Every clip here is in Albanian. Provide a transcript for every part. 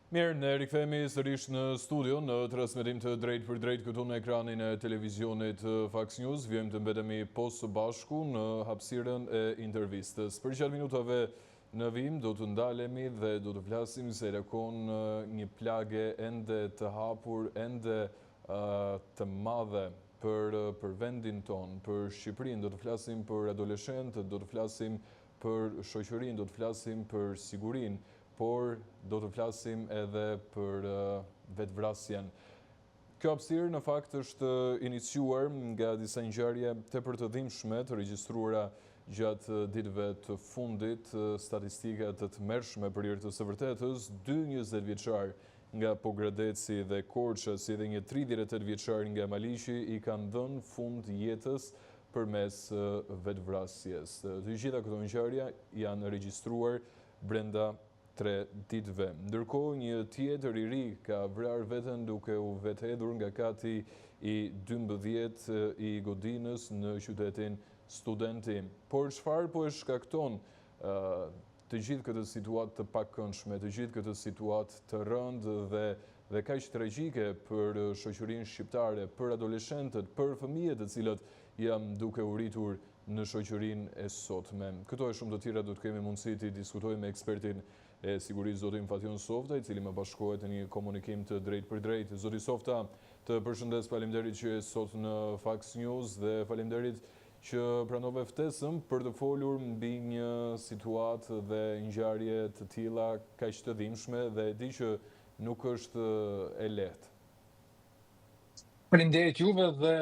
Mirë, ne rikthehemi sërish në studio në transmetim të drejt për drejt këtu në ekranin e televizionit Fox News. Vjojmë të mbetemi post së bashku në hapësirën e intervistës. Për 4 minutave në vim do të ndalemi dhe do të flasim se lakon një plagë ende të hapur, ende të madhe për vendin ton, për Shqipërinë. Do të flasim për adoleshentët, do të flasim për shoqërinë, do të flasim për sigurinë, por do të flasim edhe për vetvrasjen. Kjo hapësirë në fakt është iniciuar nga disa ngjarje tepër të dhimbshme të regjistruara gjatë ditëve të fundit, statistika të tmerrshme për hir të së vërtetës, 2 20-vjeçar nga Pogradeci dhe Korça, si dhe një 38 vjeçar nga Maliqi i kanë dhënë fund jetës përmes vetvrasjes. Të gjitha këto ngjarje janë regjistruar brenda 3 ditëve. Ndërkohë, një tjetër i ri ka vrarë veten duke u vetëhedhur nga kati i 12 i godinës në qytetin Studenti. Por çfarë po e shkakton të gjithë këtë situatë të pakëndshme, të gjithë këtë situatë të rëndë dhe kaq tragjike për shoqërinë shqiptare, për adoleshentët, për fëmijët të cilët janë duke u rritur në shoqërinë e sotme. Këto e shumë të tjera do të kemi mundësi të diskutojmë me ekspertin e sigurisë zotin Fation Softa, i cili më bashkohet në një komunikim të drejt për drejt. Zoti Softa, të përshëndes, faleminderit që je sot në Fox News dhe faleminderit që pranove ftesën për të folur mbi një situatë dhe ngjarje të tilla kaq të dhimbshme dhe e di që nuk është e lehtë. Faleminderit juve dhe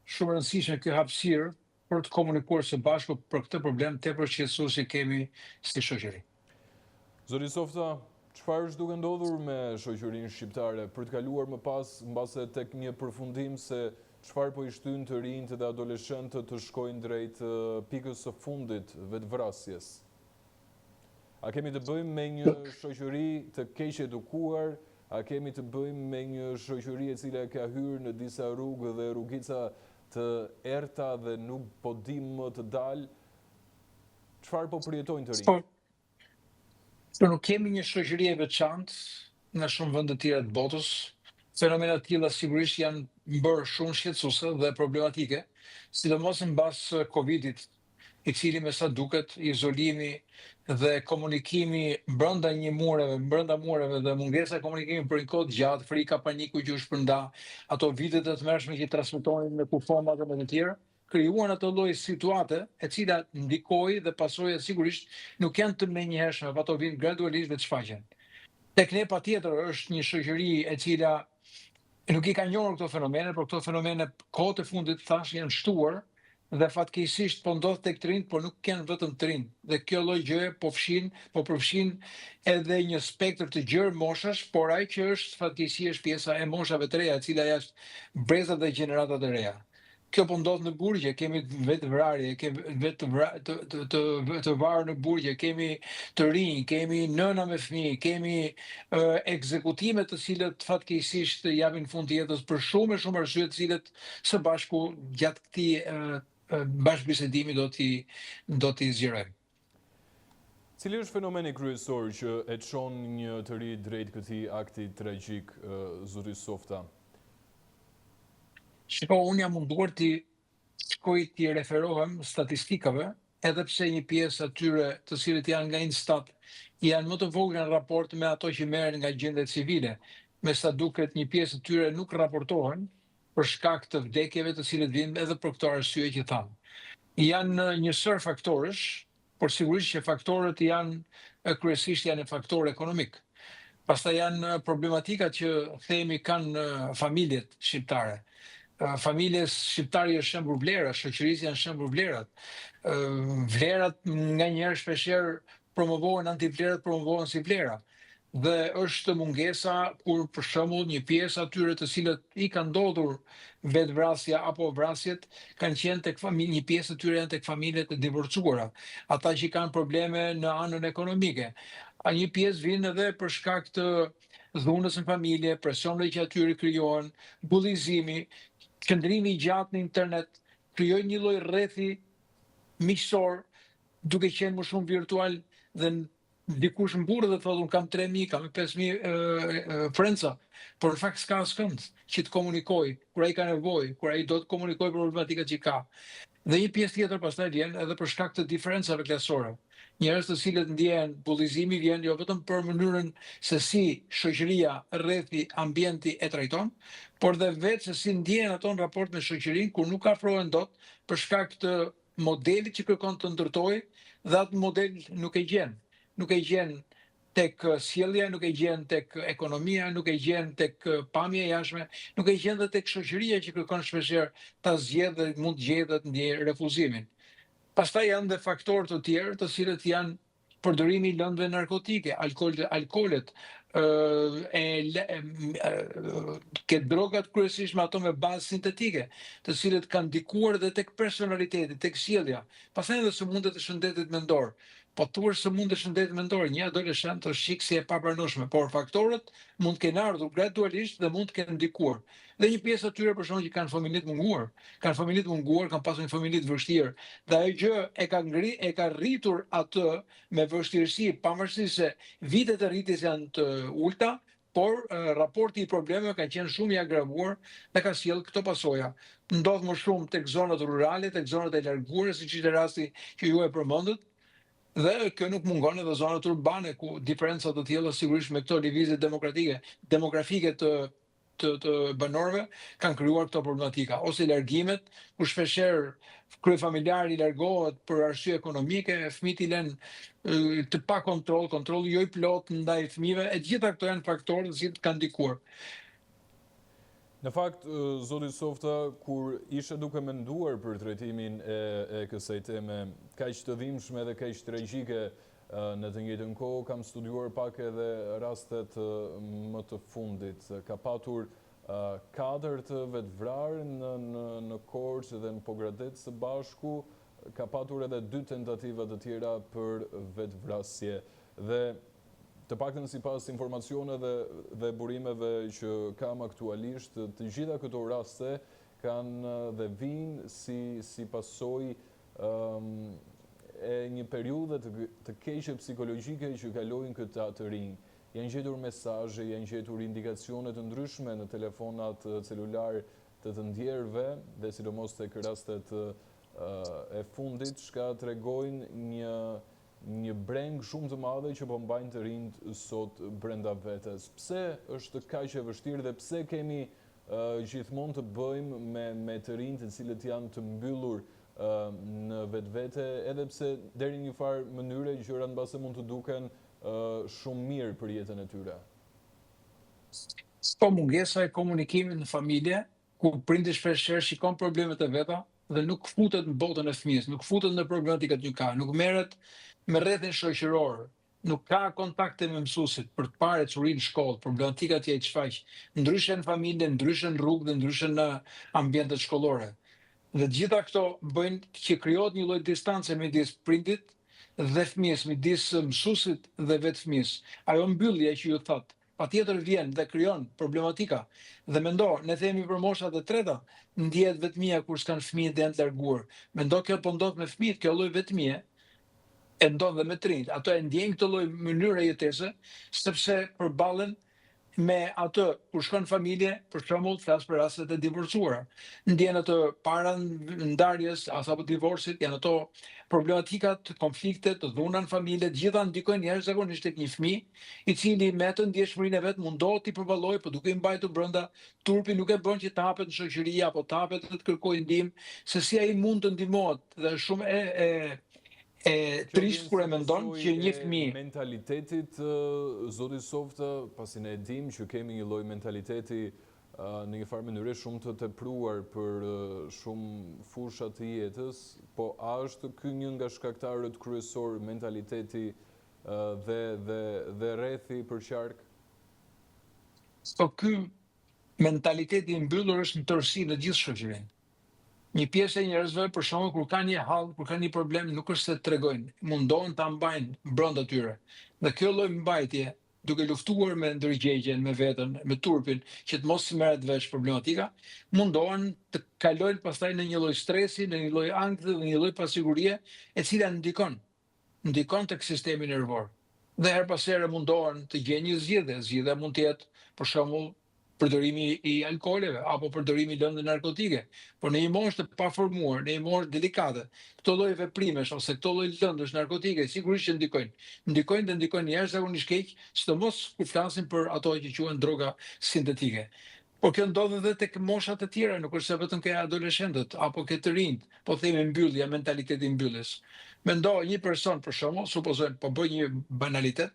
shumë e rëndësishme kjo hapësirë për të komunikuar së bashku për këtë problem tepër qetësues që kemi si shoqëri. Zoti Softa, çfarë është duke ndodhur me shoqërinë shqiptare për të kaluar më pas mbase tek një përfundim se çfarë po i shtyn të rinjtë dhe adoleshentët të shkojnë drejt pikës së fundit vetvrasjes? A kemi të bëjmë me një shoqëri të keq edukuar? A kemi të bëjmë me një shoqëri e cila ka hyrë në disa rrugë dhe rrugica të errta dhe nuk po di më të dalë? Çfarë po përjetojnë të rinjtë? Por nuk kemi një shoqëri e veçantë në shumë vende të tjera të botës. Fenomena të tilla sigurisht janë bërë shumë shqetësuese dhe problematike, sidomos mbas Covidit, i cili me sa duket izolimi dhe komunikimi brenda mureve dhe mungesa e komunikimit për një kohë të gjatë, frika, paniku që u shpërnda, ato vitet e tmerrshme që transmetonin me kufomat dhe me të tjerë, krijuan atë lloj situate e cila ndikoi dhe pasojat sigurisht nuk janë të menjëhershme, ato vijnë gradualisht dhe të shfaqen. Tek ne patjetër është një shoqëri e cila nuk i ka njohur këto fenomene, por këto fenomene kohët e fundit thash janë shtuar dhe fatkeqësisht po ndodh tek të rinjt, por nuk kanë vetëm të rinj. Dhe kjo lloj gjëje po përfshin edhe një spektër të gjerë moshash, por ai që është fatkeqësisht pjesa e moshave të reja, e cila është brezat dhe gjeneratat e reja. Kjo po ndodh në burgje, kemi vetvrarje, kemi të varur në burgje, kemi të rinj, kemi nëna me fëmijë, kemi ekzekutime të cilët fatkeqësisht japin fund të jetës për shumë arsye të cilët së bashku gjatë këtij bashkëbisedimi do t'i zgjerojmë. Cili është fenomeni kryesor që e çon një të ri drejt këtij akti tragjik, zoti Softa? Shiko, unë jam munduar t'i referohem statistikave, edhe pse një pjesë atyre të cilët janë nga Instat janë më të vogla në raport me ato që merren nga gjendet civile. Me sa duket një pjesë atyre nuk raportohen për shkak të vdekjeve të cilët vijnë edhe për këto arsye që thamë. Janë një sër faktorësh, por sigurisht që faktorët kryesisht janë faktorë ekonomik. Pastaj janë problematikat që themi kanë familjet shqiptare. Familjes shqiptare janë shembur vlera, shoqërisë janë shembur vlerat. Vlerat nganjëherë shpeshherë promovohen antivlerat, promovohen si vlera. Dhe është mungesa kur për shembull një pjesë atyre të cilët i ka ndodhur vetvrasja apo vrasjet kanë qenë tek familje, një pjesë e tyre janë tek familjet e divorcuara, ata që kanë probleme në anën ekonomike. A një pjesë vjen edhe për shkak të dhunës në familje, presioneve që atyre krijohen, bullizimi, qëndrimi i gjatë në internet, krijojnë një lloj rrethi miqësor, duke qenë më shumë virtual dhe dikush mburë dhe thotë unë kam 3.000, kam 5.000 frenca, por në fakt s'ka askënd që të komunikoj, kur ai ka nevojë, kur ai do të komunikoj për problematikat që ka. Dhe një pjesë tjetër pastaj vjen edhe për shkak të diferencave klasore. Njerëz të cilët ndjehen bullizimi vjen jo vetëm për mënyrën se si shoqëria, rrethi, ambienti e trajton, por dhe vetë se si ndjehen ato në raport me shoqërinë kur nuk afrohen dot për shkak të modelit që kërkon të ndërtojë dhe atë model nuk e gjen. Nuk e gjen tek sjellja, nuk e gjen tek ekonomia, nuk e gjen tek pamja e jashtme, nuk e gjen dhe tek shoqëria që kërkon shpeshherë ta zgjedhë dhe mund të gjejë dhe të ndjejë refuzimin. Pastaj janë dhe faktorë të tjerë, të cilët janë përdorimi i lëndëve narkotike, alkoolet, ke drogat kryesisht me ato me bazë sintetike, të cilët kanë ndikuar edhe tek personaliteti, tek sjellja. Pastaj edhe sëmundjet e shëndetit mendor. Po thuar sëmundje shëndetit mendor, një adoleshent është shiksi e papranueshme, por faktorët mund të kenë ardhur gradualisht dhe mund të kenë ndikuar. Dhe një pjesë atyre për shkak që kanë familje të munguar, kanë pasur një familje të vështirë, dhe ajo gjë e ka rritur atë me vështirësi, pavarësisht se vitet e rritjes janë të ulta, por raporti i problemeve ka qenë shumë i agravuar dhe ka sjellë këto pasoja. Ndodh më shumë tek zonat rurale, tek zonat e larguara, siç ishte rasti që ju e përmendët, dhe kjo nuk mungon edhe zonat urbane ku diferenca të tilla sigurisht me këto lëvizje demografike të banorëve kanë krijuar këto problematika, ose largimet, ku shpeshherë kryefamiljari largohet për arsye ekonomike, fëmijët i lënë të pa kontrolli jo i plot ndaj fëmijëve, e gjitha këto janë faktorë që kanë ndikuar. Në fakt, zoti Softa, kur ishe duke menduar për trajtimin e kësaj teme kaq të dhimbshme dhe kaq tragjike, në të njëjtën kohë kam studiuar pak edhe rastet më të fundit. Ka patur 4 të vetvrarë në Korçë dhe në Pogradec së bashku, ka patur edhe 2 tentativa të tjera për vetvrasje. Dhe të paktën sipas informacioneve dhe burimeve që kam aktualisht, të gjitha këto raste kanë dhe vinë si pasojë e një periudhe të keqe psikologjike që kalojnë këta të rinj. Janë gjetur mesazhe, janë gjetur indikacione të ndryshme në telefonat celular të ndjerëve, dhe sidomos tek rastet e fundit, që tregojnë një breng shumë të madhe që po mbajnë të rinjt sot brenda vetes. Pse është kaq e vështirë dhe pse kemi gjithmonë të bëjmë me të rinjt të cilët janë të mbyllur në vetvete, edhe pse deri në një farë mënyre gjërat mbase mund të duken shumë mirë për jetën e tyre? Po mungesa e komunikimit në familje, ku prindi shpeshherë shikon problemet e veta dhe nuk futet në botën e fëmijës, nuk futet në problematikat që ka, nuk merret me rrethin shoqëror, nuk ka kontakte me mësuesit për të parë çurin në shkollë, problematikat që ai shfaq, ndryshe në familje, ndryshe në rrugë dhe ndryshe në ambientet shkollore. Dhe gjitha këto bëjnë që krijohet një lloj distance midis prindit dhe fëmijës, midis mësuesit dhe vetë fëmijës. Ajo mbyllje që ju thotë, patjetër vjen dhe krijon problematika. Dhe mendo, ne themi për moshat e treta, ndjehet vetmia kur s'kan fëmijë dhe janë të larguar. Mendo kjo po ndodh me fëmijët, kjo lloj vetmie e ndodh dhe me të rinjt. Ato e ndjejnë këtë lloj mënyre jetese, sepse përballen me atë kur shkon familje, për shembull, flas për rastet e divorcuara. Ndjen atë para ndarjes apo divorcit, janë ato problematikat, konfliktet, të dhuna në familje, të gjitha ndikojnë jashtëzakonisht tek një fëmijë, i cili me atë ndjeshmërinë e vet mundohet të përballojë, por duke i mbajtur brenda, turpi nuk e bën që të hapet në shoqëri apo të hapet të kërkojë ndihmë, se si ai mund të ndihmohet, dhe është shumë trisht kur e mendon që një fëmijë mentalitetit, zoti Softa, pasi ne e dim që kemi një lloj mentaliteti në një farë mënyrë shumë të tepruar për shumë fusha të jetës, po a është ky një nga shkaktarët kryesor, mentaliteti dhe rrethi për qark? Po ky mentaliteti i mbyllur është në tërësi në gjithë shoqërinë. Një pjesë e njerëzve, për shembull, kur kanë një hall, kur kanë një problem, nuk është se tregojnë, mundohen ta mbajnë brenda tyre. Dhe kjo lloj mbajtje, duke luftuar me ndërgjegjen, me veten, me turpin, që të mos merret vesh problematika, mundohen të kalojnë pastaj në një lloj stresi, në një lloj ankthi dhe një lloj pasigurie, e cila ndikon tek sistemi nervor. dhe her pas here mundohen të gjenjë një zgjidhje. Zgjidhja mund të jetë për shembull përdorimi i alkooleve apo përdorimi i lëndëve narkotike. Por në një moshë të paformuar, në një moshë delikate, këto lloj veprimesh ose këto lloj lëndësh narkotike sigurisht që ndikojnë. Ndikojnë dhe ndikojnë jashtëzakonisht keq, sidomos kur flasim për ato që quhen droga sintetike. Po kjo ndodh edhe tek moshat e tjera, nuk është se vetëm ke adoleshentët apo ke të rinjt, po themi mbyllja, mentaliteti mbylljes. Mendo një person për shembull, supozojmë, po bëj një banalitet,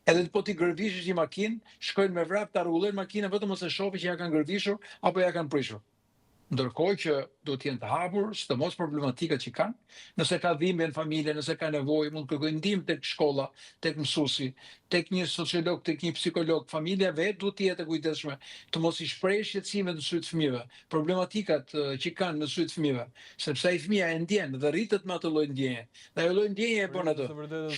edhe po ti gërvishesh një makinë, shkojnë me vrap ta rregullojnë makinën vetëm ose shohin që ja kanë gërvishur apo ja kanë prishur. Ndërkohë që do të jenë të hapur, sidomos problematikat që kanë, nëse ka dhimbje në familje, nëse ka nevojë, mund të kërkojnë ndihmë tek shkolla, tek mësuesi, tek një sociolog, tek një psikolog. Familja vetë duhet të jetë e kujdesshme, të mos i shprehë shqetësimet në sy të fëmijëve, problematikat që kanë në sy të fëmijëve, sepse ai fëmia e ndjen dhe rritet me atë lloj ndjenje. Dhe ajo lloj ndjenje e bën atë.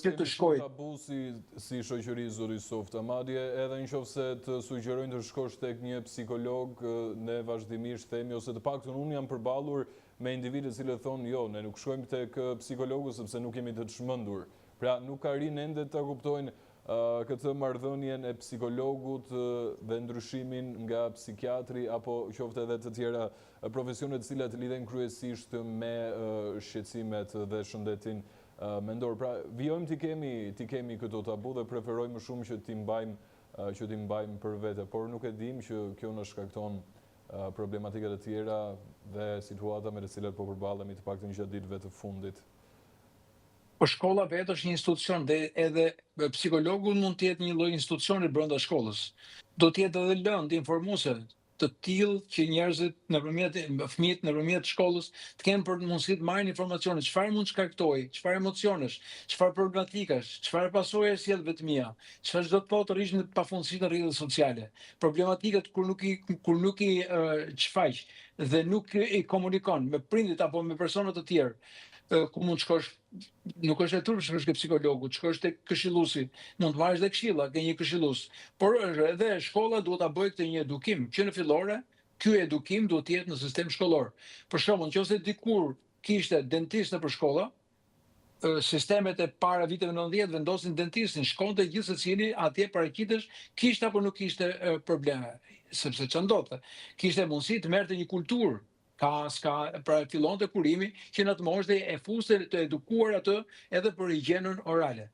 Që të shkojë tabu si shoqëri zoti Softa, madje edhe nëse të sugjerojnë të shkosh tek një psikolog, ne vazhdimisht themi ose të paktën unë jam përballur me individe të cilët thonë jo, ne nuk shkojmë tek psikologu sepse nuk jemi të çmendur. Pra nuk ka rinë ende ta kuptojnë këtë marrëdhënien e psikologut dhe ndryshimin nga psikiatri apo qoftë edhe të tjera profesione të cilat lidhen kryesisht me shqetësimet dhe shëndetin mendor. Pra vijojmë ti kemi këto tabu dhe preferojmë më shumë që ti mbajmë për vete, por nuk e dim që kjo na shkakton problematikat e tjera dhe situata me të cilat po përballemi të paktën gjatë ditëve të fundit. Po shkolla vetë është një institucion dhe edhe psikologu mund të jetë një lloj institucioni brenda shkollës. Do të jetë edhe lëndë informuese të tillë që njerëzit fëmijët nëpërmjet shkollës të kenë për mundësi të marrin informacione, çfarë mund shkaktojë, çfarë emocionesh, çfarë problematikash, çfarë pasojë sjell vetmia, çfarë do të thotë rrish në pafundësi në rrjetet sociale. Problematikat kur nuk i çfaq dhe nuk i komunikon me prindit apo me persona të tjerë, ku mund të shkosh, nuk është e turp të shkosh ke psikologu, të shkosh tek këshilluesi, mund të marrësh dhe këshilla ke një këshillues. Por edhe shkolla duhet ta bëjë këtë një edukim që në fillore, ky edukim duhet të jetë në sistem shkollor. Për shembull, nëse dikur kishte dentist nëpër shkolla, sistemet e para viteve 90 vendosin dentistin, shkonte gjithë secili atje paraqitesh kishte apo nuk kishte probleme, sepse ç'a ndodhte, kishte mundësi të merrte një kulturë. Pra fillonte kurimi që në atë moshë e fuste të edukuar atë edhe për higjienën orale.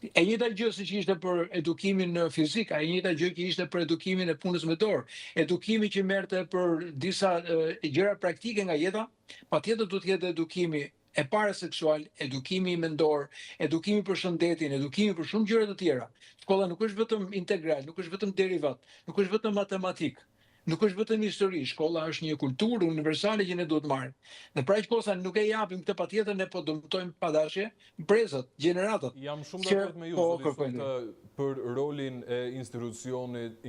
E njëjta gjë siç ishte për edukimin fizik, e njëjta gjë që ishte për edukimin e punës me dorë, edukimi që merrte për disa gjëra praktike nga jeta, patjetër duhet të jetë edukimi e para seksual, edukimi mendor, edukimi për shëndetin, edukimi për shumë gjëra të tjera. Shkolla nuk është vetëm integral, nuk është vetëm derivat, nuk është vetëm matematik. Nuk është vetëm histori, shkolla është një kulturë universale që ne duhet marrim. Dhe pra që kosa nuk e japim këtë patjetër, ne po dëmtojmë padashje brezat, gjeneratat. Jam shumë dakord me ju, zoti Softa, për rolin e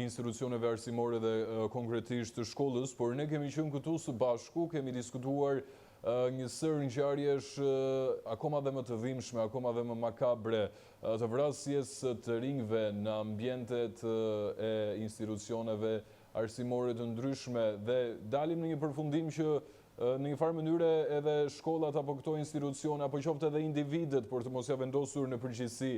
institucioneve arsimore dhe konkretisht të shkollës, por ne kemi qenë këtu së bashku, kemi diskutuar një sër ngjarjesh akoma dhe më të dhimbshme, akoma dhe më makabre, të vrasjes të rinjve në ambientet e institucioneve arsimore të ndryshme dhe dalim në një përfundim që në një farë mënyre edhe shkollat apo këto institucione apo qoftë edhe individet, por të mos ja vendosur në përgjegjësi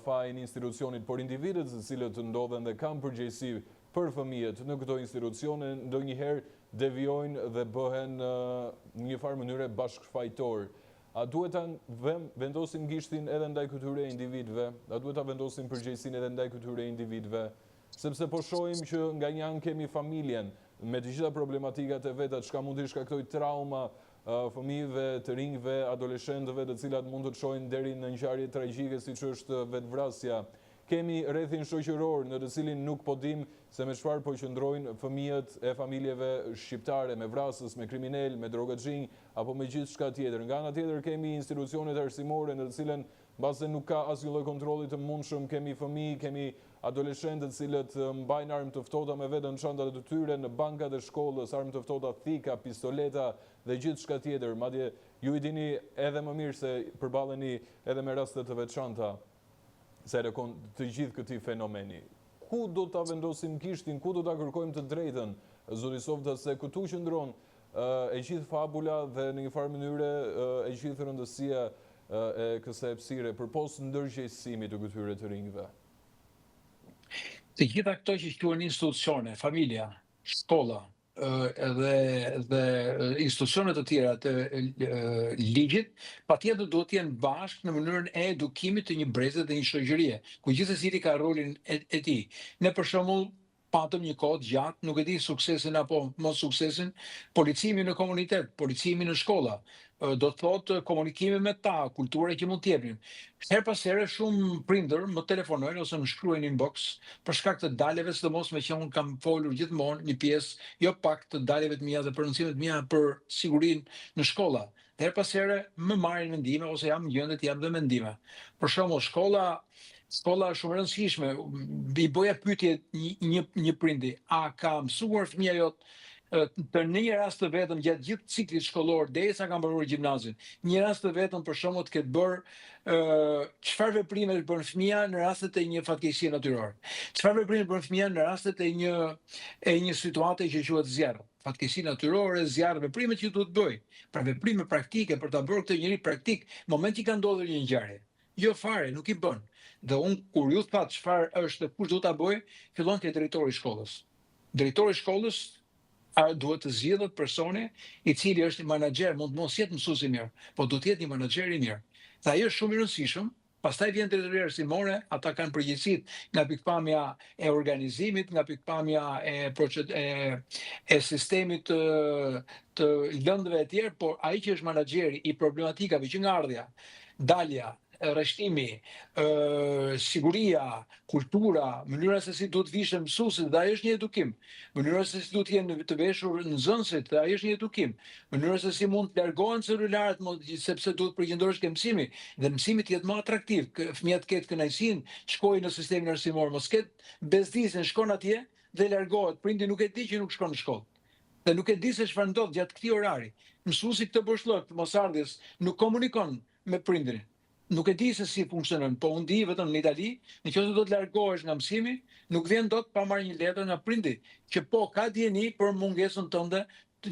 fajin institucionit, por individet të cilët ndodhen dhe kanë përgjegjësi për fëmijët në këto institucione ndonjëherë devijojnë dhe bëhen në një farë mënyre bashkëfajtor. A duhet ta vendosim gishtin edhe ndaj këtyre individëve? A duhet ta vendosim përgjegjësinë edhe ndaj këtyre individëve? Sepse po shohim që nga një anë kemi familjen me të gjitha problematikat e veta, çka mund të shkaktoj trauma fëmijëve, të rinjve, adoleshentëve, të cilat mund të çojnë deri në ngjarje tragjike siç është vetvrasja. Kemi rrethin shoqëror në të cilin nuk po dim se me çfarë po qëndrojnë fëmijët e familjeve shqiptare, me vrasës, me kriminal, me drogaxhinj apo me gjithçka tjetër. Nga ana tjetër kemi institucionet arsimore në të cilën mbase nuk ka asnjë lloj kontrolli të mundshëm, kemi fëmijë, kemi adoleshentët cilët mbajnë armë të ftohta me vete në çantat e tyre, në bankat e shkollës, armë të ftohta, thika, pistoleta dhe gjithçka tjetër. Madje ju i dini edhe më mirë se përballeni edhe me raste të veçanta se të gjithë këtij fenomeni. Ku do ta vendosim gishtin, ku do ta kërkojmë të drejtën, zoti Softa, se këtu qëndron e gjithë fabula dhe në një farë mënyre e gjithë rëndësia e kësaj hapësire përpos ndërgjegjësimit të këtyre të rinjve? Të gjitha këto që quhen institucione, familja, shkolla, dhe institucione të tjera të ligjit, patjetër duhet të jenë bashkë në mënyrën e edukimit të një breze dhe një shoqërie, ku gjithë secili ka rolin e tij. Ne për shembull patëm një kohë gjatë, nuk e di suksesin apo mos suksesin, policimi në komunitet, policimi në shkolla, do të thotë komunikimi me ta, kultura që mund të jepnin. Her pas here shumë prindër më telefonojnë ose më shkruajnë inbox për shkak të daleve, sidomos me që unë kam folur gjithmonë një pjesë jo pak të daleve të mia dhe prononcimet mia për sigurinë në shkolla. Dhe her pas here më marrin mendime ose jam në gjendje të jap dhe mendime. Për shembull, shkolla është shumë e rëndësishme. I bëja pyetje një prindi, a ka mësuar fëmia jot të në një rast të vetëm gjatë gjithë ciklit shkollor derisa ka mbaruar gjimnazin, një rast të vetëm për shembull të ketë bërë çfarë veprime bën fëmia në rastet e një fatkeqësie natyrore. Çfarë veprime bën fëmia në rastet e një situate që quhet zjarr. Fatkeqësi natyrore, zjarr, veprimet që duhet bëj. Pra veprime praktike për ta bërë këtë njëri praktik, në moment që ka ndodhur një ngjarje. Jo fare, nuk i bën. Dhe unë kur ju thatë çfarë është dhe kush duhet ta bëj, fillon te drejtori i shkollës. Drejtori i shkollës duhet të zgjidhet personi i cili është një menaxher, mund të mos jetë mësues i mirë, po duhet të jetë një menaxher i mirë. Dhe ai është shumë i rëndësishëm. Pastaj vjen drejtoria arsimore, ata kanë përgjegjësitë nga pikpamja e organizimit, nga pikpamja e sistemit të lëndëve e tjerë, por ai që është menaxheri i problematikave që nga ardhja, dalja, rreshtimi, siguria, kultura, mënyra se si duhet vishën mësuesit, dhe ai është një edukim. Mënyra se si duhet jenë të veshur nxënësit, dhe ai është një edukim. Mënyra se si mund të largohen celularët, sepse duhet përqendrohesh ke mësimi, dhe mësimi të jetë më atraktiv, fëmijët ketë kënaqësinë, shkojnë në sistemin arsimor, mos ketë bezdisjen, shkon atje dhe largohet. Prindi nuk e di që nuk shkon në shkollë. Dhe nuk e di se çfarë ndodh gjatë këtij orari. Mësuesi këtë boshllok të mosardhjes nuk komunikon me prindrin. Nuk e di se si funksionon, po unë di vetëm në Itali, nëse do të largohesh nga mësimi, nuk vjen dot pa marrë një letër nga prindi, që po ka dieni për mungesën tënde të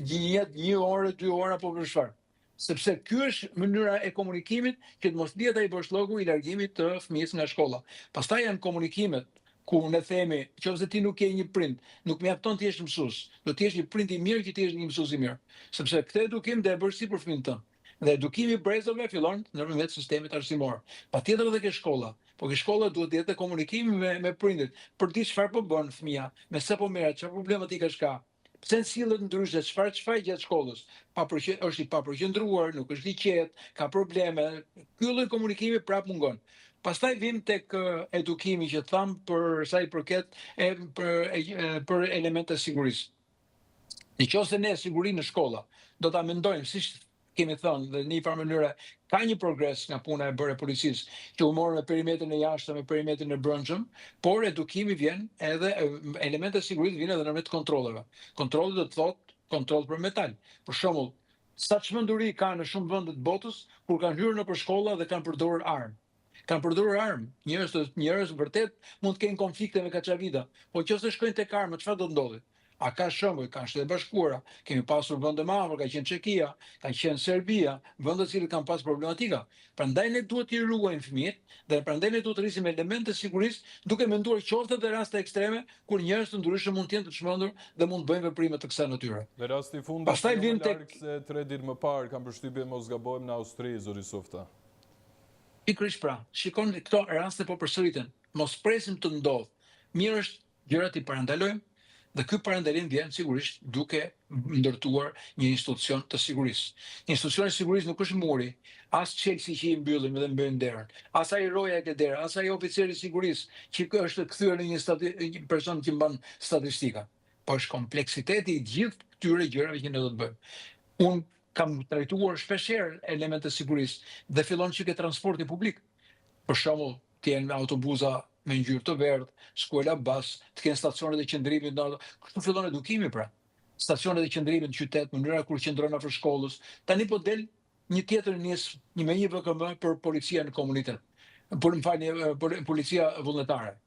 një orë, 2 orë apo për çfarë. Sepse ky është mënyra e komunikimit që të mos dihet ai boshllloku i largimit të fëmijës nga shkolla. Pastaj janë komunikimet ku ne themi, nëse ti nuk je një prind, nuk mjafton të jesh mësues, do të jesh një prind i mirë që të jesh një mësues i mirë, sepse këtë edukim do e bësh si për fëmijën tënd. Dhe edukimi i brezave fillon nëpërmjet sistemit arsimor. Patjetër edhe ke shkolla, por ke shkolla duhet të jetë komunikimi me prindit për të ditë çfarë po bën fëmia, me sa po merret, çfarë problematikash ka. Pse sillet ndryshe, çfarë gjatë shkollës, është i papërqendruar, nuk është i qetë, ka probleme. Ky lloj komunikimi prap mungon. Pastaj vim tek edukimi që tham për sa i përket për elemente sigurisë. Nëse ne sigurinë në shkolla do ta mendojmë siç kemi thënë dhe në një farë mënyrë ka një progres nga puna e bërë e policisë që u morën me perimetrin e jashtëm, me perimetrin e brendshëm, por edukimi vjen edhe elemente sigurisë vjen edhe nëpërmjet kontrolleve. Kontrolli do të thotë kontroll për metal. Për shembull, sa çmenduri ka në shumë vende të botës kur kanë hyrë nëpër shkolla dhe kanë përdorur armë. Kanë përdorur armë. Njerëz vërtet mund të kenë konflikte me kaçavida, po nëse shkojnë tek armë, çfarë do të ndodhi? A ka shembuj, ka Shtetet Bashkuara, kemi pasur vende më afër, ka qenë Çekia, ka qenë Serbia, vende të cilët kanë pas problematika. Prandaj ne duhet t'i ruajmë fëmijët dhe prandaj ne duhet të rrisim elemente sigurisë, duke menduar qoftë edhe raste ekstreme kur njerëz të ndryshëm mund të jenë të çmendur dhe mund të bëjnë veprime të kësaj natyre. Në rasti i fundit, Pastaj vim tek se 3 ditë më parë kam përshtypjen mos gabojmë në Austri, zoti Softa. Pikërisht pra, shikoni këto raste po përsëriten. Mos presim të ndodh. Mirë është gjërat i parandalojmë. Dhe ky parandalim vjen sigurisht duke ndërtuar një institucion të sigurisë. Institucioni i sigurisë nuk është muri, as çelësi që i mbyllim dhe mbajmë derën, as ai roja e derë, as ai oficeri i sigurisë që është kthyer në një person që mban statistika. Po është kompleksiteti i gjithë këtyre gjërave që ne do të bëjmë. Unë kam trajtuar shpeshherë elemente të sigurisë dhe fillon që ke transporti publik. Për shembull, të jenë autobusa me ngjyrë të verdhë, skuela bas, të kenë stacionet e qëndrimit, kështu fillon edukimi pra. Stacionet e qëndrimit në qytet, mënyra kur qëndron afër shkollës. Tani po del një tjetër me një VKM për policia në komunitet. Për policia vullnetare.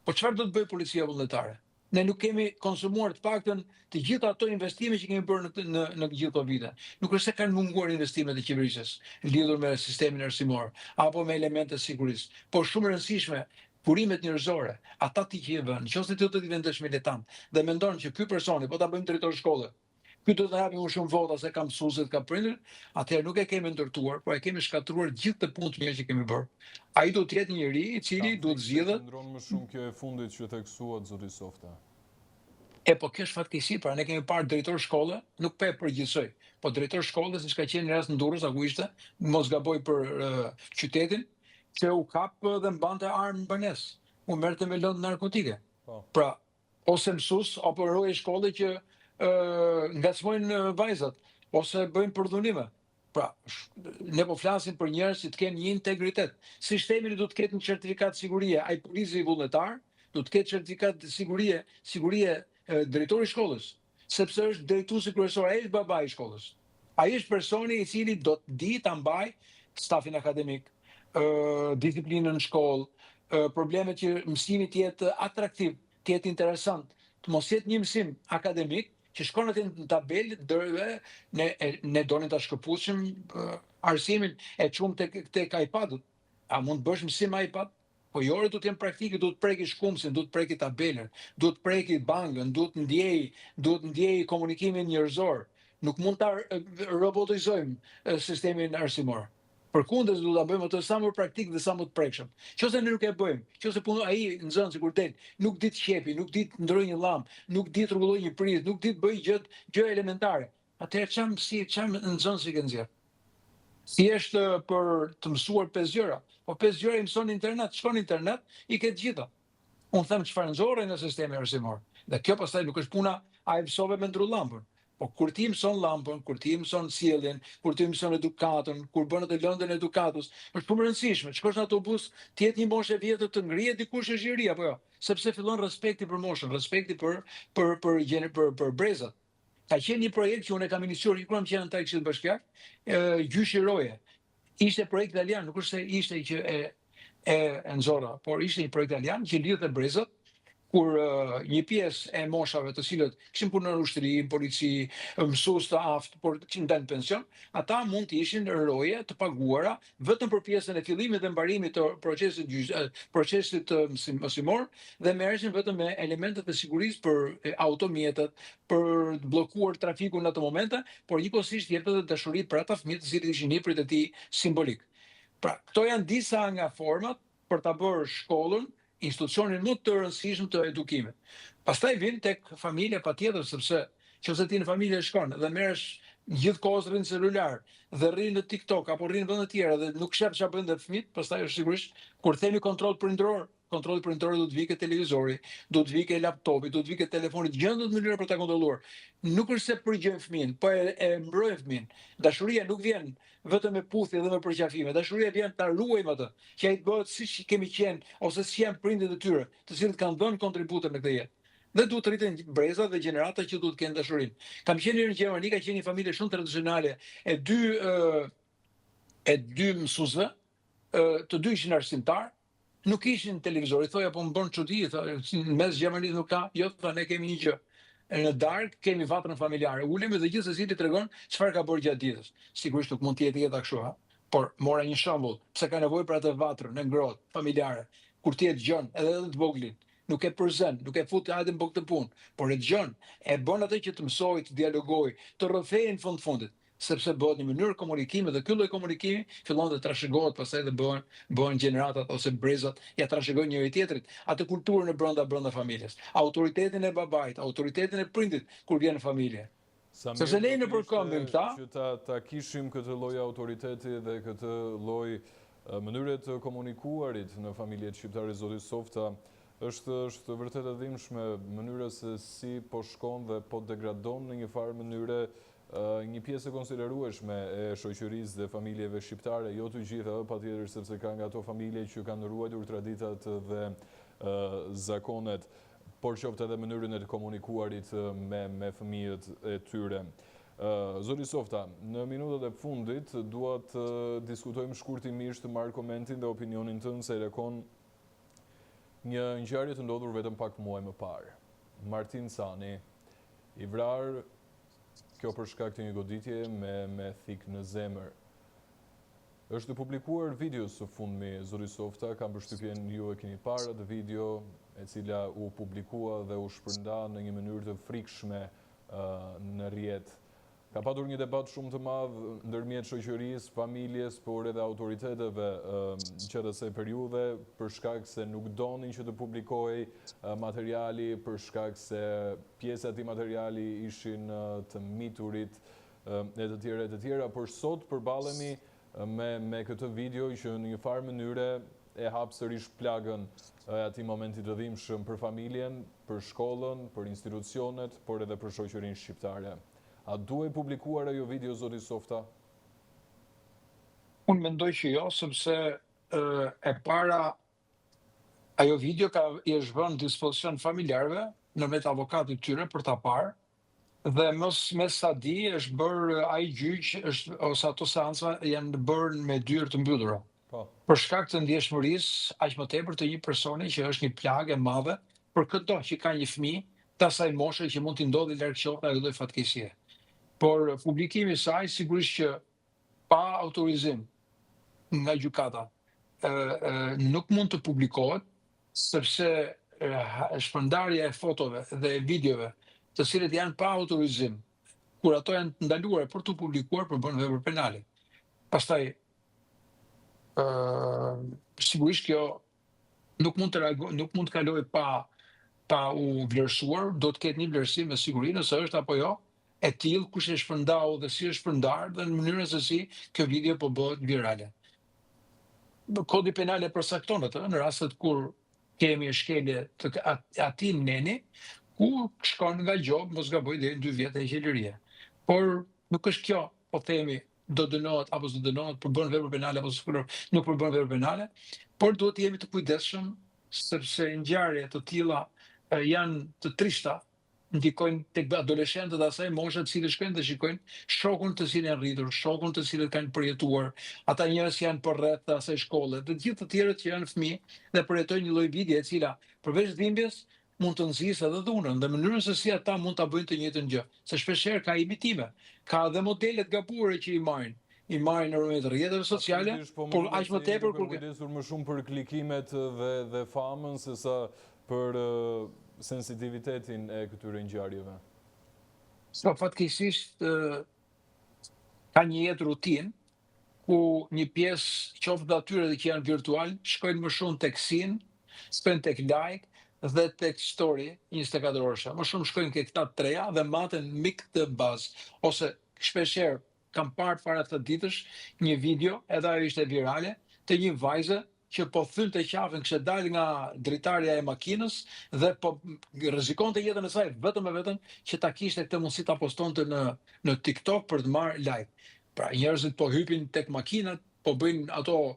Po çfarë do të bëjë policia vullnetare? Ne nuk kemi konsumuar të paktën të gjitha ato investime që kemi bërë në gjithë këto vite. Nuk është se kanë munguar investimet e qeverisjes lidhur me sistemin arsimor apo me elemente sigurisë, por shumë rëndësishme burimet njerëzore, ata ti që i vën, nëse ti do të vendosh militant dhe mendon që ky personi po ta bëjmë drejtor shkolle, ky do të hapi më shumë vota se ka mësuesit, ka prindërit, atëherë nuk e kemi ndërtuar, por e kemi shkatruar gjithë të punë të mirë që kemi bërë. Ai do të jetë një njeri i cili duhet zgjidhet. Ndron më shumë kjo e fundit që theksuat zoti Softa. Po kjo është fatkeqësi, pra ne kemi parë drejtor shkolle, nuk po e përgjithsoj, po drejtor shkolle siç ka qenë në rast në Durrës, ku ishte, mos gaboj për qytetin, që u kap dhe mbante armë banesë. U merrte me lëndë narkotike. Po. Pra, ose mësues apo roje shkolle që ngacmojnë vajzat, ose bëjnë përdhunime. Pra, ne po flasim për njerëz që të kenë një integritet. Sistemi do të ketë një certifikat sigurie, ai polici vullnetar, do të ketë certifikat sigurie drejtori i shkollës, sepse është drejtuesi kryesor, ai është babai i shkollës. Ai është personi i cili do të di ta mbaj stafin akademik, disiplinën në shkollë, problemet që mësimi të jetë atraktiv, të jetë interesant, të mos jetë një mësim akademik që shkon aty në tabelë, dërve ne donin ta shkëputim arsimin e çum tek iPad-ut. A mund të bësh mësim iPad? Po jo, do të jenë praktike, do të preki shkumsin, do të preki tabelën, do të preki bankën, do të ndjej komunikimin njerëzor. Nuk mund ta robotizojmë sistemin arsimor. Përkundër do ta bëjmë atë sa më praktik dhe sa më të prekshëm. Nëse ne nuk e bëjmë, nëse ai nxënësi kur del, nuk di të qepi, nuk di të ndrojë një llamp, nuk di të rregullojë një prizë, nuk di të bëjë gjë elementare. Atëherë çam nxënësi që nxjerr. Thjesht për të mësuar 5 gjëra. Po 5 gjëra i mëson internet, shkon në internet, i ke të gjitha. Unë them çfarë nxorrej në sistemin arsimor. Dhe kjo pastaj nuk është puna a e mësove me ndru llampën. Po kur ti mëson llampën, kur ti mëson sjelljen, kur ti mëson edukatën, kur bën atë lëndën e edukatës, është shumë e rëndësishme. Shkosh në autobus, ti jetë një moshë e vjetër të ngrihet dikush e zhiri apo jo? Sepse fillon respekti për moshën, respekti për brezat. Ka qenë një projekt që unë e kam iniciuar kur kam qenë antar i Këshillit Bashkiak, gjyshi roje. Ishte projekt italian, nuk është se ishte që e nxorra, por ishte një projekt italian që lidhte brezat, kur një pjesë e moshave të cilët kishin punë në ushtri, polici, mësues të aftë, por që ndan pension, ata mund të ishin roje të paguara vetëm për pjesën e fillimit dhe mbarimit të procesit mësimor dhe merreshin vetëm me elementet e sigurisë për automjetet, për të bllokuar trafikun në ato momente, por njëkohësisht jepte edhe dashuri për ata fëmijë të cilët ishin hiprit e tij simbolik. Pra, këto janë disa nga format për ta bërë shkollën institucionin më të rëndësishëm të edukimit. Pastaj vin tek familja patjetër, sepse nëse ti në familje shkon dhe merresh gjithkohës rrin celular dhe rrin në TikTok apo rrin në vende të tjera dhe nuk shef çfarë bën fëmijët, pastaj është sigurisht kur themi kontroll prindëror, kontrolli prindëror do të vijë ke televizori, do të vijë ke laptopi, do të vijë ke telefoni, gjën do të mënyra për ta kontrolluar. Nuk është se përgjën fëmin, po e mbrojnë fëmin. Dashuria nuk vjen vetëm me puthje dhe me përqafime. Dashuria vjen ta ruajmë atë, që ai të bëhet siç kemi qenë ose si janë prindit e tyre, të cilët kanë dhënë kontribute në këtë jetë. Dhe duhet të rriten brezat dhe gjenerata që duhet të kenë dashurinë. Kam qenë në Gjermani, ka qenë një familje shumë tradicionale, e dy mësuesve, të dy ishin arsimtar, nuk ishin televizor, i thoja po më bën çudi, në mes Gjermanisë nuk ka, jo, tha ne kemi një gjë. Në darkë kemi vatrën familjare. Ulemi dhe gjithsesi ti tregon çfarë ka bërë gjatë ditës. Sigurisht nuk mund të jetë jeta kështu, ha. Por mora një shembull, pse ka nevojë për atë vatrën e ngrohtë familjare, kur ti e dëgjon edhe të voglin, nuk e përzen, nuk e fut hajde në bokë të punë, por e dëgjon, e bën atë që të mësoj, të dialogoj, të rrëfejë në fundit, sepse bëhet një mënyrë komunikimi dhe ky lloj komunikimi fillon të trashëgohet, pastaj dhe bëhen gjeneratat ose brezat ja trashëgojnë njëri tjetrit atë kulturën e brenda familjes, autoritetin e babait, autoritetin e prindit kur vjen në familje. Sepse ne në përkombim që ta kishim këtë lloj autoriteti dhe këtë lloj mënyre të komunikuarit në familjet shqiptare, zoti Softa, është vërtet e dhimbshme mënyra se si po shkon dhe po degradon në një farë mënyre një pjesë e konsiderueshme e shoqërisë dhe familjeve shqiptare, jo të gjitha, patjetër, sepse ka nga ato familje që kanë ruajtur traditat dhe zakonet, por qoftë edhe mënyrën e të komunikuarit me fëmijët e tyre. Zoti Softa, në minutat e fundit dua të diskutojmë shkurtimisht, të marr komentin dhe opinionin tënd se rekon një ngjarje të ndodhur vetëm pak muaj më parë. Martin Sani, i vrarë kjo për shkak të një goditje me thik në zemër. Është publikuar video së fundmi, zoti Softa, kam përshtypjen ju e keni parë atë video, e cila u publikua dhe u shpërnda në një mënyrë të frikshme në rrjet. Ka patur një debat shumë të madh ndërmjet shoqërisë, familjes, por edhe autoriteteve gjatë asaj periudhe, për shkak se nuk donin që të publikohej materiali, për shkak se pjesa e atij materiali ishin të miturit e të tjera, por sot përballemi me këtë video që në një farë mënyre e hap sërish plagën e atij momenti të dhimbshëm për familjen, për shkollën, për institucionet, por edhe për shoqërinë shqiptare. A duhet publikuar ajo video, zoti Softa? Unë mendoj që jo, sepse e para ajo video i është vënë në dispozicion familjarëve në me të avokatit tyre për ta parë, dhe me sa di është bërë ai gjyq ose ato seanca janë bërë me dyrë të mbyllura. Për shkak të ndjeshmërisë aq më tepër të një personi që është një plagë e madhe për çdo që ka një fëmijë të asaj moshe që mund t'i ndodhi larg qoftë ajo lloj fatkeqësie. Por publikimi i saj sigurisht që pa autorizim nga gjykata nuk mund të publikohet, sepse shpërndarja e fotove dhe e videove të cilët janë pa autorizim, kur ato janë ndaluar për të publikuar, përbën vepër penale. Pastaj sigurisht kjo nuk mund të kalojë pa u vlerësuar, do të ketë një vlerësim me siguri nëse është apo jo e tillë, kush e shpërndau dhe si është shpërndar dhe në mënyrën se si kjo video po bëhet virale. Kodi penal e përcakton atë në rastet kur kemi shkelje të atij neni, ku shkon nga gjob, mos gaboj deri në 2 vjet e qelërie. Por nuk është kjo, po themi, do dënohet apo s'do dënohet për bën vepër penale apo nuk për bën vepër penale, por duhet të jemi të kujdesshëm sepse ngjarje të tilla janë të trishta, ndikojnë tek adoleshentët asaj moshe të cilët shkojnë dhe shikojnë shokun të cilin janë rritur, shokun të cilët kanë përjetuar, ata njerëz janë përreth asaj shkolle, të gjithë të tjerët që janë fëmijë dhe përjetojnë një lloj video e cila përveç dhimbjes mund të nxjisë edhe dhunën dhe mënyrën se si ata mund ta bëjnë të njëjtën gjë. Se shpeshherë ka imitime, ka edhe modele të gabuara që i marrin në rrjetet rrjeteve sociale, por aq më tepër kur kujdesur më shumë për klikimet dhe famën sesa për sensitivitetin e këtyre ngjarjeve. Fatkeqësisht ka një jetë rutinë ku një pjesë qoftë atyre që janë virtual shkojnë më shumë tek sin, shkojnë tek like dhe tek story 24 orësha. Më shumë shkojnë ke këta treja dhe maten mbi këtë bazë. Ose shpeshherë kam parë para të ditësh një video, edhe ajo ishte virale, të një vajze që po thynte qafën, kishte dalë nga dritarja e makinës dhe po rrezikonte jetën e saj vetëm e vetëm që ta kishte këtë mundësi ta postonte në TikTok për të marrë like. Pra njerëzit po hypin tek makinat, po bëjnë ato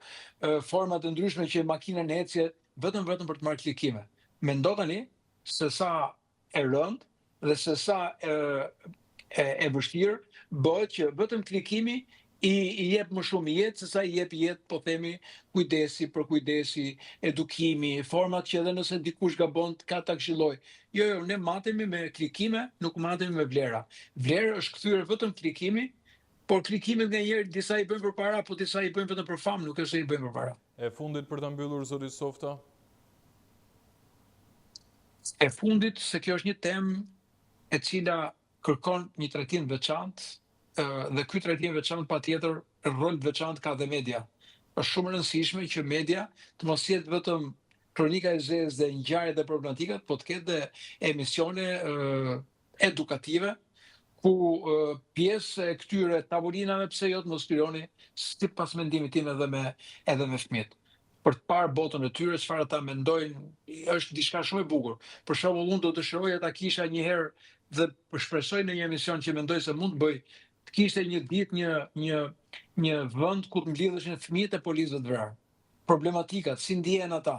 forma të ndryshme që makina ecje vetëm për të marrë klikime. Mendo tani se sa e rënd dhe se sa e vështirë bëhet që vetëm klikimi i jep më shumë jetë, se sa i jep jetë, po themi, kujdesi, edukimi, format që edhe nëse dikush gabon ka ta këshilloj. Jo, ne matemi me klikime, nuk matemi me vlera. Vlera është kthyer vetëm klikimi, por klikimet nganjëherë disa i bëjnë për para, po disa i bëjnë vetëm për famë, nuk është se i bëjnë për para. E fundit për ta mbyllur zoti Softa? E fundit se kjo është një temë e cila kërkon një trajtim veçantë, dhe ky trajtim veçantë patjetër rol veçantë ka dhe media. Është shumë e rëndësishme që media të mos jetë vetëm kronika e zezë dhe ngjarjet dhe problematikat, po të ketë dhe emisione edukative ku pjesë e këtyre tavolinave pse jo të mos lironi sipas mendimit tim edhe me fëmijët. Për të parë botën e tyre, çfarë ata mendojnë, është diçka shumë e bukur. Për shembull, unë do të dëshiroja ta kisha një herë dhe shpresoj në një emision që mendoj se mund të bëj, të kishte një ditë një vend ku të mblidheshin fëmijët e policëve të vrarë. Problematikat, si ndjehen ata,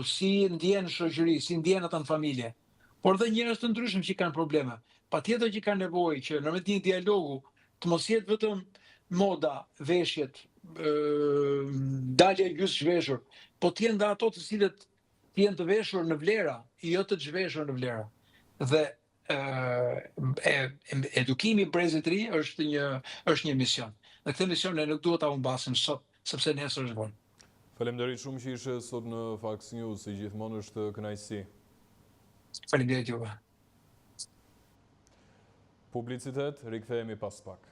si ndjehen në shoqëri, si ndjehen ata në familje. Por dhe njerëz të ndryshëm që kanë probleme. Patjetër që kanë nevojë që nëpërmjet një dialogu të mos jetë vetëm moda, veshjet, dalje gjysmë zhveshur, po të jenë dhe ato të cilët të jenë të veshur në vlera, jo të zhveshur në vlera. dhe edukimi i brezit të ri është një mision. Dhe këtë mision ne nuk duhet ta humbasim sot, sepse nesër është vonë. Faleminderit shumë që ishe sot në Fax News, si gjithmonë është kënaqësi. Faleminderit juve. Publicitet, rikthehemi pas pak.